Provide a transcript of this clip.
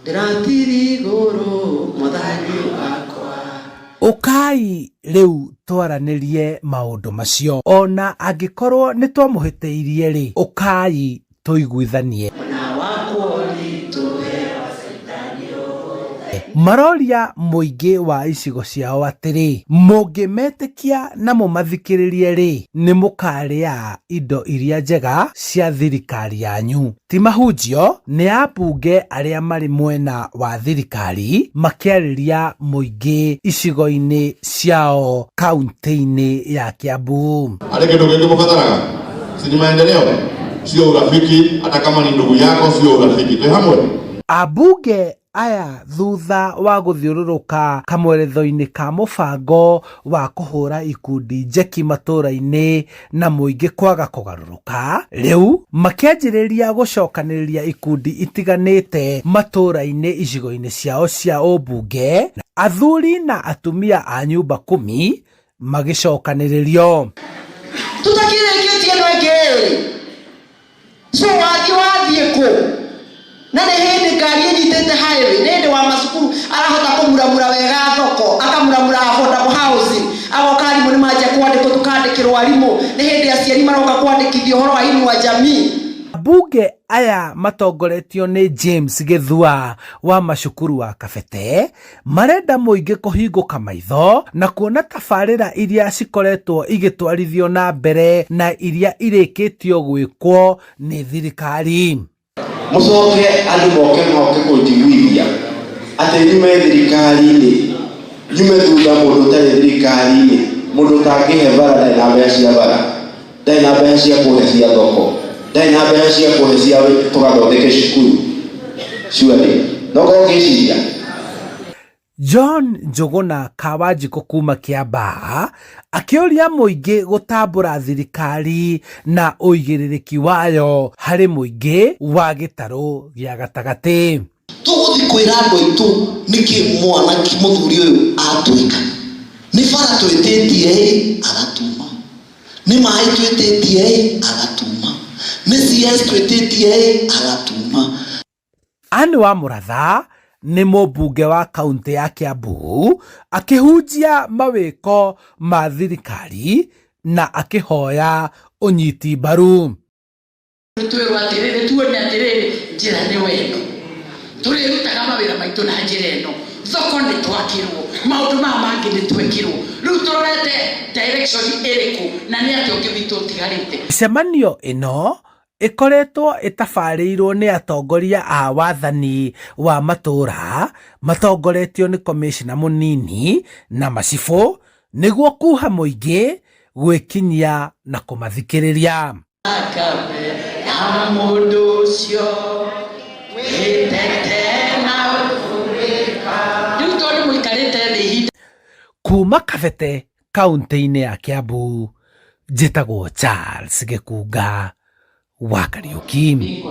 ndiratiri goro muthani wakwa. Ukai riu twaranirie maundu macio ona angikorwo ni twamuhiteirie ri ukai tuiguithanie. Maroria muingi wa icigo ciao atiri mungimetekia na mumathikiririe ri ni mukaria indo iria njega cia thirikari yanyu. Ti mahunjio ni ambunge aria mari mwena wa thirikari makiariria muingi icigo-ini ciao kaunti-ini ya Kiambu. Ale kitu kingi mufataraga si maendeleo, sio urafiki. Hata kama ni ndugu yako sio urafiki, tu hamwe. Ambunge aya thutha wa guthiururuka kamweretho-ini ka mubango wa kuhura ikundi njeki matura-ini na muingi kwaga kugaruruka, riu makianjiriria gucokaniriria ikundi itiganite matura-ini icigo-ini ciao cia ubunge, athuri na atumia a nyumba 10 magicokaniririo. Tutakirikitie nweke so wathie ku na ne hindi ngari nyitete highway nende wa masukuru arahota kumuramura wega thoko akamuramura affordable housing agokari muri maje kwandiko tukandikirwo arimu ne hindi aciari maroka kwandikithio horo wa inu wa jamii. Bunge aya matongoretio ni James Githua wa macukuru wa Kabete marenda muingi kuhinguka maitho na kuona tabarira iria cikoretwo igitwarithio na mbere na iria irikitio gwikwo ni thirikari. Mucoke andu moke kujiguithia ati nyume thirikari-ini, nyume thutha mundu tari thirikari-ini, mundu tangihe bara ndai na mbeca cia bara, ndai na mbeca cia kuhe cia thoko, ndai na mbeca cia kuhe cia tugathondeke cukuru ciothe no gogiciria. John Njuguna Kawanjiko kuma Kiambaa akioria muingi gutambura thirikari na uigiririki wayo hari muingi wa gitaro gia gatagati. Tuguthi kwira andu itu niki mwana ki muthuri uyu atuika ni bara twetitie agatuma, ni mai twetitie agatuma, ni CS twetitie agatuma. Ani wa Muratha ni mubunge wa kaunti ya Kiambu akihunjia mawiko ma thirikari na akihoya unyiti mbaru. Twirwo atiriri tuone atiriri njira ni wendo turirutaga mawira maitu na njira ino thoko ni twakirwo maundu ma mangi ni twekirwo riu turorete direction iriku na ni atio kibitu tigarite. Cemanio ino ikoretwo itabarĩirwo ni atongoria a wathani wa matura matongoretio ni komishina munini na macibu niguo kuha muingi gwikinyia na kumathikiriria. Kuma Kabete kaunti-ini ya Kiambu, njitagwo Charles Gikunga wa Kariuki.